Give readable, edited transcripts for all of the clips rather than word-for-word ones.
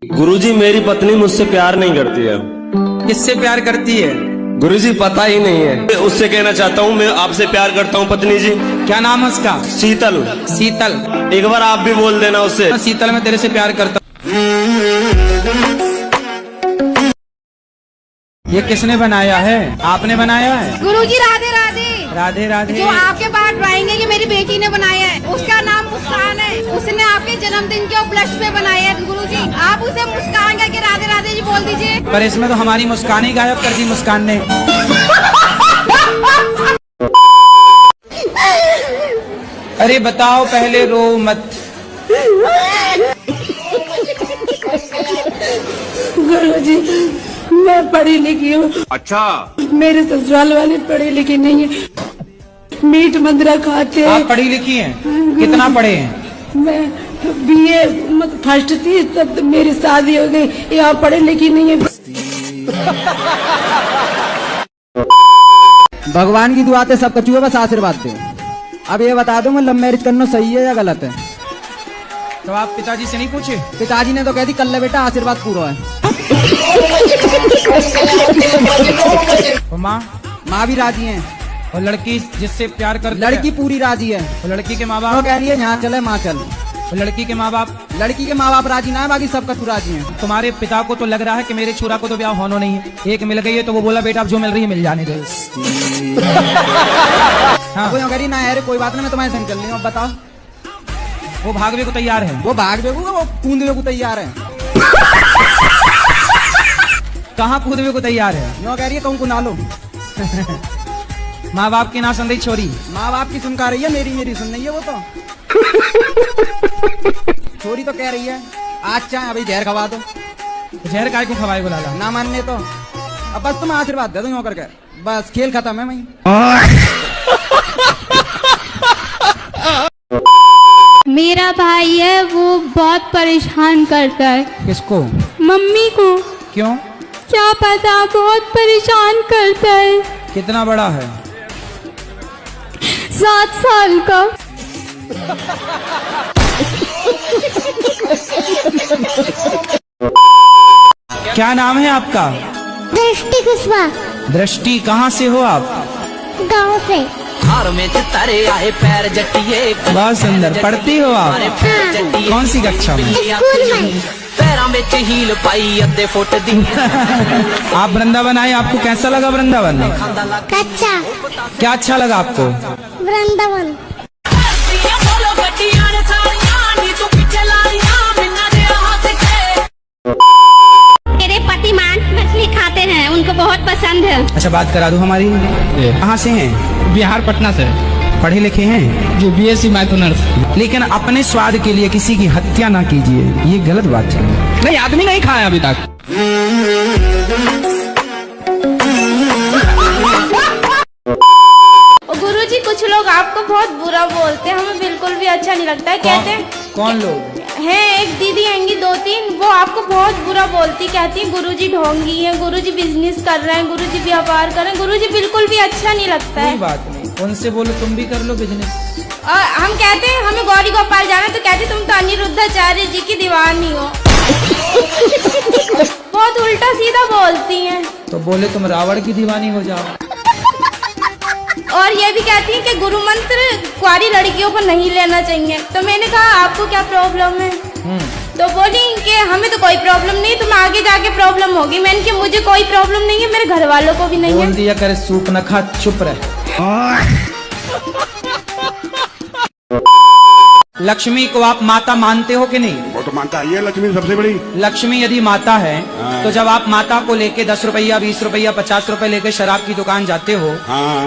गुरुजी, मेरी पत्नी मुझसे प्यार नहीं करती है। किससे प्यार करती है? गुरुजी, पता ही नहीं है। उससे कहना चाहता हूँ मैं आपसे प्यार करता हूँ पत्नी जी। क्या नाम है उसका? शीतल। शीतल। एक बार आप भी बोल देना उससे। शीतल, मैं तेरे से प्यार करता हूँ। ये किसने बनाया है? आपने बनाया है? गुरुजी राधे राधे। राधे राधे। जो आपके बाहर ड्राइंग है, ये मेरी बेटी ने बनाया है। उसका नाम मुस्कान है। उसने आपके जन्मदिन के उपलक्ष्य में बनाया है। गुरुजी, आप उसे मुस्कान करके राधे राधे जी बोल दीजिए। पर इसमें तो हमारी मुस्कान ही गायब कर दी मुस्कान ने। अरे बताओ, पहले रो मत। गुरुजी, मैं पढ़ी लिखी हूँ। अच्छा। मेरे ससुराल वाले पढ़े लिखे नहीं है, मीट मंदरा खाते हैं। आप पढ़ी लिखी हैं? कितना पढ़े हैं? मैं बीए फर्स्ट थी तब तो मेरी शादी हो गई। यहाँ पढ़े लिखी नहीं है। भगवान की दुआ से सब कचुए बस आशीर्वाद दे। अब ये बता दो, मैं लव मैरिज करना सही है या गलत है? तो आप पिताजी से नहीं पूछे? पिताजी ने तो कह दी कल बेटा आशीर्वाद पूरा है। माँ भी राजी है। और लड़की जिससे प्यार कर, लड़की पूरी राजी है। और लड़की के माँ वो बाप कह रही है यहाँ चले माँ चल। और लड़की के माँ बाप राजी ना है, बाकी सब कचू राजी है। तुम्हारे पिता को तो लग रहा है कि मेरे छोरा को तो ब्याह होना नहीं है। एक मिल गई है तो वो बोला बेटा अब जो मिल रही है मिल जाने दे। हाँ। वो कह रही ना यार कोई बात नहीं, मैं तुम्हारे संग चल रही हूँ। अब बताओ। वो भागवे को तैयार है। वो भागवे को, वो कूदवे को तैयार है। कहाँ कूदवे को तैयार है? यूँ कह रही है कहूँ को ना लो। माँ बाप की ना सुन रही छोरी। माँ बाप की सुनका रही है, मेरी सुन रही है। वो तो छोरी तो कह रही है आज चाहे अभी जहर खवा दो। जहर काय को खवाए बोला ना मानने तो अब बस तुम आशीर्वाद दे दो यूँ करके, बस खेल खत्म है। वही मेरा भाई है, वो बहुत परेशान करता है। किसको? मम्मी को। क्यों? क्या पता, बहुत परेशान करता है। कितना बड़ा है? 7 साल का। क्या नाम है आपका? दृष्टि कुशवाहा। दृष्टि, कहाँ से हो आप? गाँव से। हार में तारे आए पैर जटिए। बहुत सुंदर। पढ़ती हो आप? कौन सी कक्षा में? स्कूल में। पैरों में हील पाई अद्धे फुट दी। आप वृंदावन आए, आपको कैसा लगा वृंदावन? अच्छा। क्या अच्छा लगा आपको? वृंदावन। मेरे पति मांस मछली खाते हैं, उनको बहुत पसंद है। अच्छा, बात करा दो हमारी। कहाँ से हैं? बिहार, पटना से। पढ़े लिखे हैं? जो BSc मैथ ऑनर्स। लेकिन अपने स्वाद के लिए किसी की हत्या ना कीजिए, ये गलत बात है। नहीं, आदमी नहीं खाया अभी तक। गुरुजी, कुछ लोग आपको बहुत बुरा बोलते हैं, हमें बिल्कुल भी अच्छा नहीं लगता है। कहते हैं। कौन लोग हैं? एक दीदी आएंगी 2-3, वो आपको बहुत बुरा बोलती, कहती है गुरुजी ढोंगी है, गुरुजी बिजनेस कर रहे हैं, गुरुजी व्यापार कर रहे हैं। गुरुजी बिल्कुल भी अच्छा नहीं लगता है। कोई बात नहीं, उनसे बोलो तुम भी कर लो बिजनेस। और हम कहते हैं हमें गौरी गोपाल जाना, तो कहते तुम तो अनिरुद्धाचार्य जी की दीवानी हो। बहुत उल्टा सीधा बोलती हैं। तो बोले तुम रावण की दीवानी हो जाओ। और ये भी कहती है कि गुरु मंत्र कुंवारी लड़कियों को नहीं लेना चाहिए। तो मैंने कहा आपको क्या प्रॉब्लम है? तो बोली कि हमें तो कोई प्रॉब्लम नहीं, तुम आगे जाके प्रॉब्लम होगी। मैंने कि मुझे कोई प्रॉब्लम नहीं है, मेरे घर वालों को भी नहीं है। बोल दिया करे सूप न खा, चुप रहे। लक्ष्मी को आप माता मानते हो कि नहीं? वो तो मानता है, लक्ष्मी सबसे बड़ी। लक्ष्मी यदि माता है तो जब आप माता को लेके 10 रुपया, 20 रुपया, 50 रुपए लेके शराब की दुकान जाते हो,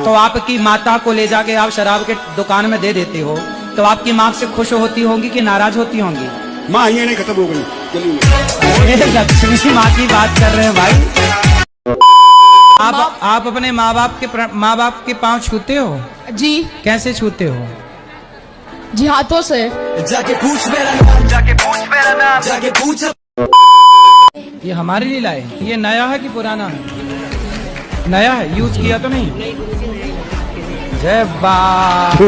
तो आपकी माता को ले जाके आप शराब के दुकान में दे देते हो, तो आपकी माँ से खुश होती होंगी कि नाराज होती होंगी? माँ ये नहीं खत्म हो गई। लक्ष्मी माँ की बात कर रहे हैं भाई। आप अपने माँ बाप के पाँव छूते हो? जी। कैसे छूते हो? जी, हाथों से। जाके पूछ मेरा नाम, जाके पूछ मेरा नाम, जाके पूछ। ये हमारे लिए लाए? ये नया है कि पुराना है? नया है, यूज किया तो नहीं? जय बाप,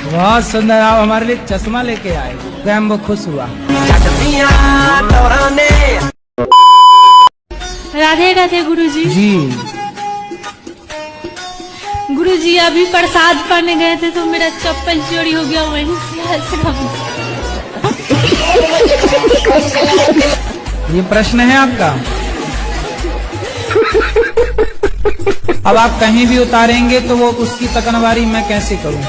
बहुत सुंदर। आप हमारे लिए चश्मा लेके आए, वो खुश हुआ। राधे राधे गुरुजी। जी। गुरुजी अभी प्रसाद पाने गए थे तो मेरा चप्पल चोरी हो गया, वहीं से आश्रम। ये प्रश्न है आपका। अब आप कहीं भी उतारेंगे तो वो उसकी तकनवारी मैं कैसे करूं,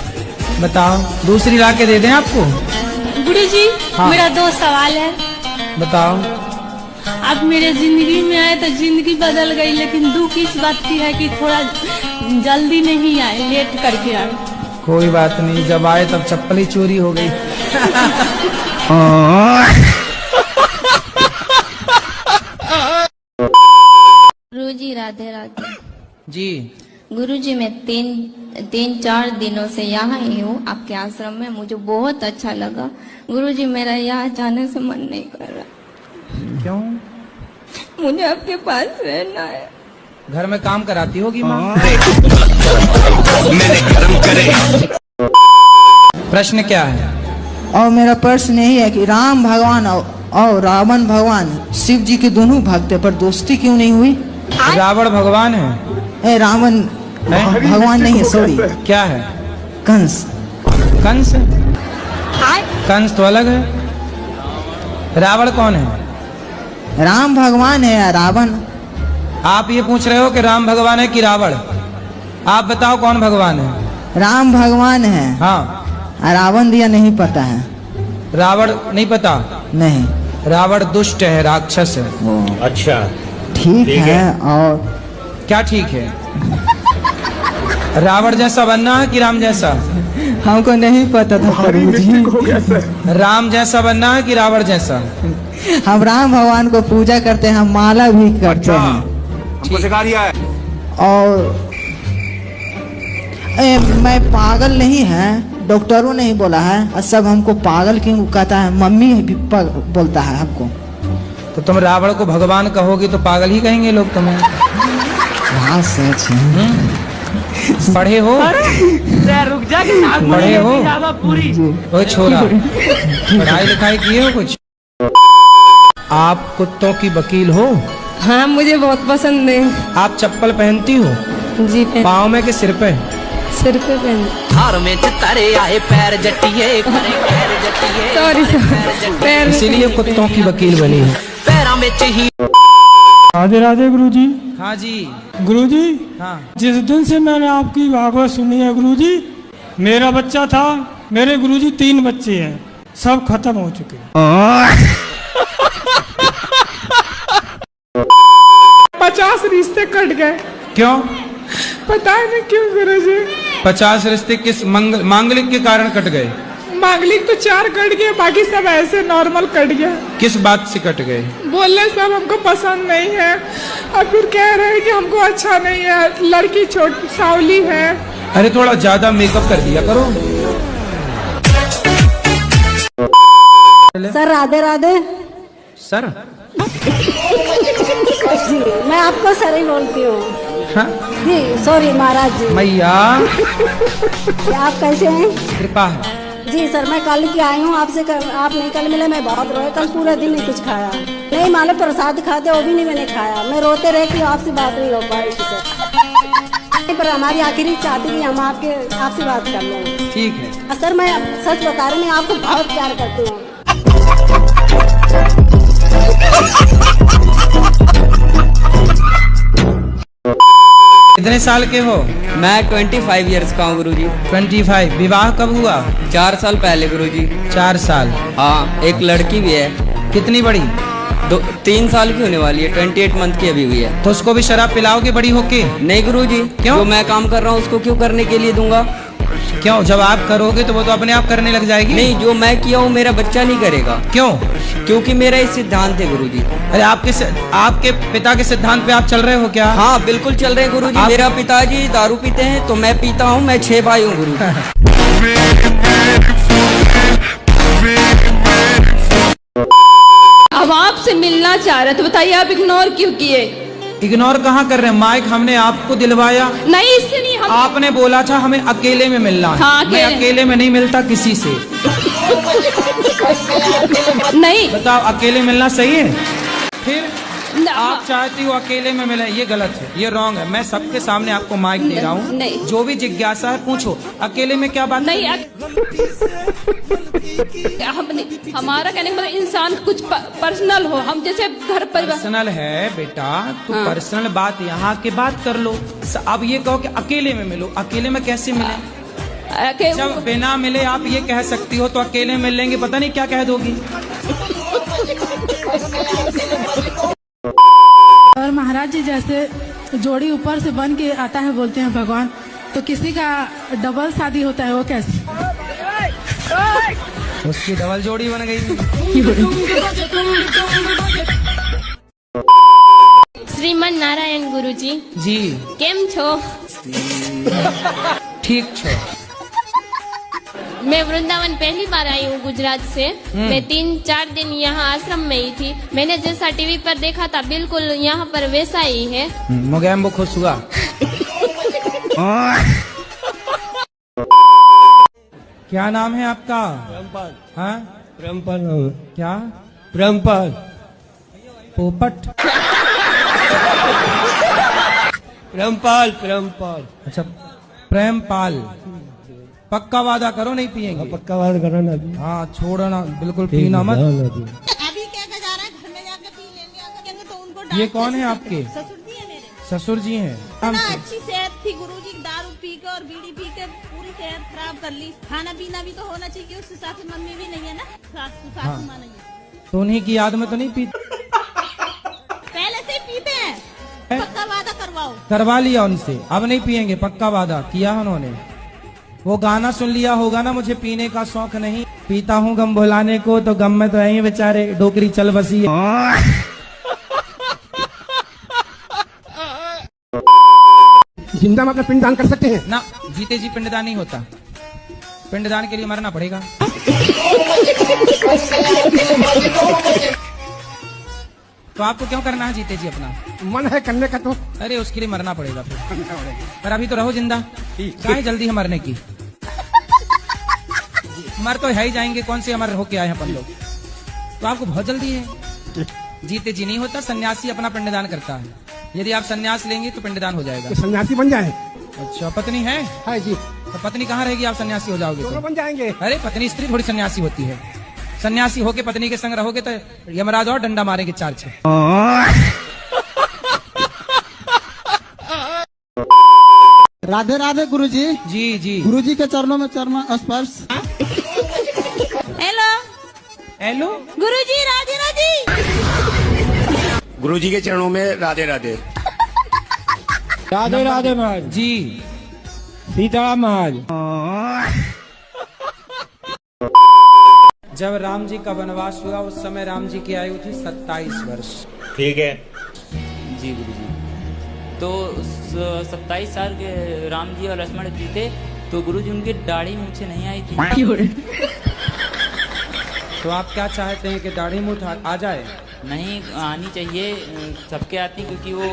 बताओ। दूसरी ला के दे दें आपको? गुरुजी हाँ। मेरा 2 सवाल है। बताओ। आप मेरे जिंदगी में आए तो जिंदगी बदल गई, लेकिन दुख इस बात की है कि थोड़ा जल्दी नहीं आए, लेट करके आए। कोई बात नहीं, जब आए तब चप्पल ही चोरी हो गई। गुरुजी राधे राधे। जी। गुरुजी मैं 3-4 दिनों से यहाँ ही हूँ आपके आश्रम में, मुझे बहुत अच्छा लगा। गुरुजी मेरा यहाँ जाने से मन नहीं कर रहा। क्यों? मुझे आपके पास रहना है। घर में काम कराती होगी माँ। प्रश्न क्या है? और मेरा प्रश्न यही है कि राम भगवान और रावण भगवान शिव जी के दोनों भक्त हैं, पर दोस्ती क्यों नहीं हुई? रावण भगवान है? ए रावण भगवान नहीं है, सॉरी। क्या है? कंस। कंस? कंस तो अलग है। रावण कौन है? राम भगवान है या रावण? आप ये पूछ रहे हो कि राम भगवान है कि रावण? आप बताओ कौन भगवान है? राम भगवान है। हाँ। रावण दिया नहीं पता है। रावण नहीं पता? नहीं। रावण दुष्ट है, राक्षस है। अच्छा ठीक है। और क्या ठीक है? रावण जैसा बनना है कि राम जैसा? हमको नहीं पता था प्रभु। राम जैसा बनना है कि रावण जैसा? हम राम भगवान को पूजा करते हैं, हम माला भी करते हैं। हमको सिखा दिया है। और मैं पागल नहीं है, डॉक्टरों ने ही बोला है। और सब हमको पागल क्यों कहता है, मम्मी भी बोलता है हमको। तो तुम रावण को भगवान कहोगे तो पागल ही कहेंगे लोग तुम्हें। हाँ सच है। पढ़े हो? रुक जा पढ़े हो? ओ छोरा, पढ़ाई लिखाई किए हो कुछ? आप कुत्तों की वकील हो? हाँ मुझे बहुत पसंद है। आप चप्पल पहनती हो? जी पाँव में कि सिर पे? सिर पे पहन। हार में चितारे आए पैर जटिए, पैर जटिए। सॉरी पैर। इसीलिए कुत्तों की वकील बनी है। पैरों में ही। राधे राधे गुरुजी। हाँ जी। गुरुजी, हाँ। जिस दिन से मैंने आपकी भागवत सुनी है गुरुजी, मेरा बच्चा था, मेरे गुरुजी 3 बच्चे हैं, सब खत्म हो चुके हैं। 50 रिश्ते कट गए। क्यों? पता नहीं क्यों गुरुजी। 50 रिश्ते किस मांगलिक के कारण कट गए? मांगलिक तो 4 कट गए, बाकी सब ऐसे नॉर्मल कट गया। किस बात से कट गए? बोले सब हमको पसंद नहीं है, और फिर कह रहे हैं कि हमको अच्छा नहीं है, लड़की छोटी सावली है। अरे थोड़ा ज्यादा मेकअप कर दिया करो। सर राधे राधे। सर? मैं आपको सर ही बोलती हूँ। हाँ? जी सॉरी महाराज जी। मैया आप कैसे हैं? कृपा है। जी सर मैं कल की आई हूँ आपसे। आप नहीं कल मिले, मैं बहुत रोए, कल पूरा दिन नहीं कुछ खाया। नहीं मालूम प्रसाद खाते वो भी नहीं मैंने खाया, मैं रोते रह कि आपसे बात नहीं हो पाई सर। पर हमारी आखिरी चाहती कि हम आपसे बात कर लें। ठीक है। सर मैं सच बता रही हूँ, मैं आपको बहुत प्यार करती हूँ। कितने साल के हो? मैं 25 इयर्स का हूँ गुरुजी। 25। विवाह कब हुआ? 4 साल पहले गुरुजी। 4 साल? हाँ, एक लड़की भी है। कितनी बड़ी? 3 साल की होने वाली है, 28 मंथ की अभी हुई है। तो उसको भी शराब पिलाओगे बड़ी होके? नहीं गुरुजी। क्यों? जो मैं काम कर रहा हूँ उसको क्यों करने के लिए दूंगा? क्यों? जब आप करोगे तो वो तो अपने आप करने लग जाएगी। नहीं, जो मैं किया हूँ मेरा बच्चा नहीं करेगा। क्यों? क्योंकि मेरा ये सिद्धांत है गुरुजी। अरे आपके पिता के सिद्धांत पे आप चल रहे हो क्या? हाँ बिल्कुल चल रहे हैं गुरुजी। मेरा पिताजी दारू पीते हैं तो मैं पीता हूँ, मैं 6 भाई हूँ गुरु। अब आपसे मिलना चाह रहे तो बताइए आप इग्नोर क्यों किए? इग्नोर कहाँ कर रहे हैं? माइक हमने आपको दिलवाया। नहीं इससे नहीं हम। आपने बोला था हमें अकेले में मिलना है। हाँ, मैं अकेले में नहीं मिलता किसी से। नहीं बताओ अकेले मिलना सही है? फिर आप चाहती हो अकेले में मिले, ये गलत है, ये रॉन्ग है। मैं सबके सामने आपको माइक दे रहा हूँ, जो भी जिज्ञासा है पूछो। अकेले में क्या बात नहीं हमारा कहने का मतलब इंसान कुछ पर्सनल हो, हम जैसे घर परिवार पर्सनल है बेटा, तो पर्सनल बात यहाँ के बात कर लो। अब ये कहो कि अकेले में मिलो, अकेले में कैसे मिले? जब बिना मिले आप ये कह सकती हो, तो अकेले मिल लेंगे पता नहीं क्या कह दोगी। और महाराज जी जैसे जोड़ी ऊपर से बन के आता है बोलते हैं भगवान, तो किसी का डबल शादी होता है वो कैसे? उसकी डबल जोड़ी बन गई। श्रीमन नारायण गुरुजी जी केम छो? ठीक छो। मैं वृंदावन पहली बार आई हूँ गुजरात से। मैं 3-4 दिन यहाँ आश्रम में ही थी। मैंने जैसा टीवी पर देखा था बिल्कुल यहाँ पर वैसा ही है। मुगैम वो खुश हुआ। क्या नाम है आपका? प्रेमपाल। हाँ प्रेमपाल नाम है। क्या? प्रेमपाल। पोपट। प्रेमपाल। प्रेमपाल। अच्छा प्रेमपाल। पक्का वादा करो नहीं पिएंगे? पक्का वादा करो ना। हाँ छोड़ना बिल्कुल, पीना मत। अभी क्या जा रहा है, घर में जाकर पी लेंगे तो उनको। ये कौन है आपके? ससुर जी है मेरे। ससुर जी हैं। अच्छी सेहत थी गुरुजी, दारू पी के और बीड़ी पी के पूरी सेहत खराब कर ली। खाना पीना भी तो होना चाहिए, उस हिसाब से मम्मी भी नहीं है ना, सासू माँ नहीं है, तो उन्हीं की याद में तो नहीं पीते? पहले से ही पीते हैं। पक्का वादा करवाओ। करवा लिया उनसे, अब नहीं पिएंगे, पक्का वादा किया उन्होंने। वो गाना सुन लिया होगा ना, मुझे पीने का शौक नहीं, पीता हूँ गम भुलाने को, तो गम में तो यही बेचारे डोकरी चल बसी है। जिंदा मतलब पिंडदान कर सकते हैं ना? जीते जी पिंडदान नहीं होता, पिंडदान के लिए मरना पड़ेगा। तो आपको क्यों करना है जीते जी? अपना मन है करने का तो। अरे उसके लिए मरना पड़ेगा फिर। पर अभी तो रहो जिंदा, काहे जल्दी है मरने की? मर तो है ही जाएंगे, कौन से अमर होके आए हैं अपन लोग, तो आपको बहुत जल्दी है। जीते जी नहीं होता, सन्यासी अपना पिंडदान करता है। यदि आप सन्यास लेंगे तो पिंडदान हो जाएगा। तो सन्यासी बन जाए। अच्छा पत्नी है? हाँ जी। तो पत्नी कहाँ रहेगी आप सन्यासी हो जाओगे तो? बन जाएंगे। अरे पत्नी स्त्री थोड़ी सन्यासी होती है। सन्यासी होके पत्नी के संग रहोगे तो यमराज और डंडा मारेंगे 4-6। राधे राधे गुरुजी। जी जी। गुरुजी के चरणों में चरण स्पर्श। हेलो हेलो गुरुजी, राधे राधे। गुरुजी के चरणों में राधे राधे। राधे राधे महाराज जी। सीताराम महाराज। जब राम जी का वनवास हुआ उस समय राम जी की आयु थी 27 वर्ष। ठीक है जी गुरुजी। तो 27 साल के राम जी और लक्ष्मण जी थे, तो गुरुजी उनकी दाढ़ी मूछें नहीं आई थी। तो आप क्या चाहते हैं कि दाढ़ी मूछ आ जाए? नहीं आनी चाहिए, सबके आती, क्योंकि वो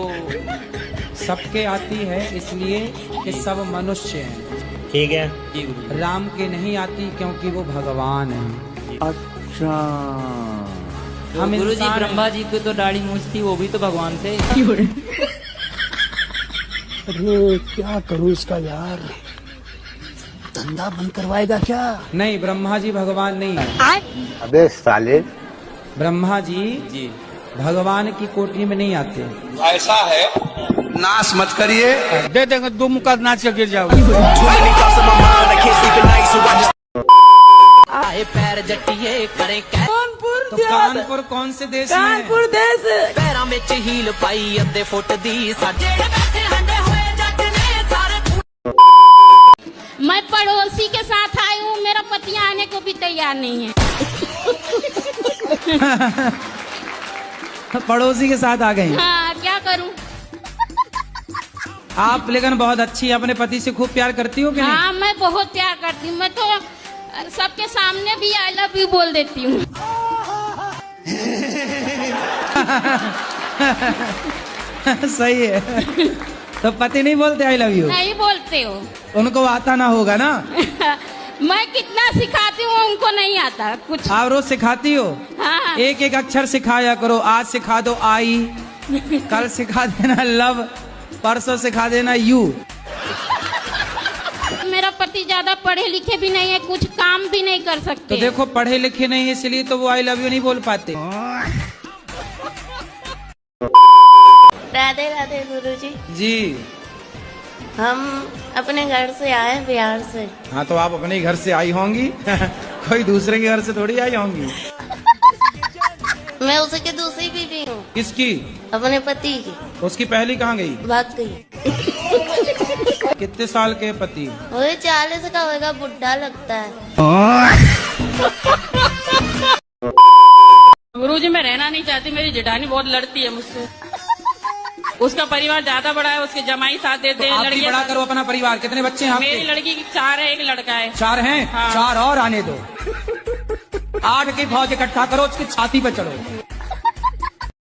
सबके आती है इसलिए कि सब मनुष्य हैं। ठीक है जी गुरुजी। राम के नहीं आती क्योंकि वो भगवान है। अच्छा तो हम गुरुजी इंसान ब्रह्मा जी को तो दाढ़ी मूछ थी, वो भी तो भगवान थे। अरे क्या करूँ इसका यार, धंधा बंद करवाएगा क्या? नहीं, ब्रह्मा जी भगवान नहीं है। अबे साले। ब्रह्मा जी जी भगवान की कोटरी में नहीं आते। ऐसा है, नाश मत करिए। दे देंगे 2 मुक्का नाच के गिर जाओ। आए पैर जट्टिए करें कानपुर। तो कानपुर कौन से देश में? कानपुर देश। पैरों में हील पाई अद्धे फुट दी साडे बैठे हंडे हुए जट ने सारे। मैं पड़ोसी के साथ आई हूँ, मेरा पति आने को भी तैयार नहीं है। पड़ोसी के साथ आ गई। हाँ क्या करूँ? आप लेकिन बहुत अच्छी, अपने पति से खूब प्यार करती हो कि नहीं? हाँ मैं बहुत प्यार करती हूँ, मैं तो सबके सामने भी आई लव यू बोल देती हूँ। सही है। तो पति नहीं बोलते आई लव यू? नहीं बोलते हो। उनको आता ना होगा ना। मैं कितना सिखाती हूँ उनको नहीं आता कुछ। आप रोज सिखाती हो? हाँ। एक एक अक्षर सिखाया करो। आज सिखा दो आई, कल सिखा देना लव, परसों सिखा देना यू। मेरा पति ज्यादा पढ़े लिखे भी नहीं है, कुछ काम भी नहीं कर सकते। तो देखो पढ़े लिखे नहीं है इसलिए तो वो आई लव यू नहीं बोल पाते। राधे राधे गुरुजी। जी हम अपने घर से आए बिहार से। हाँ तो आप अपने घर से आई होंगी कोई दूसरे के घर से थोड़ी आई होंगी। मैं उसकी दूसरी बीवी हूँ। किसकी? अपने पति की। उसकी पहली कहाँ गई? भाग गई। कितने साल के पति? वही 40 का होगा, बुढ़ा लगता है। गुरुजी मैं रहना नहीं चाहती, मेरी जेठानी बहुत लड़ती है मुझसे। उसका परिवार ज्यादा बड़ा है, उसके जमाई साथ देते हैं। आप भी बड़ा करो अपना परिवार। कितने बच्चे हैं आपके? मेरी लड़की की 4 है, एक लड़का है। 4 हैं? हाँ। 4 और आने दो। 8 की फौज इकट्ठा करो, उसकी छाती पे चढ़ो।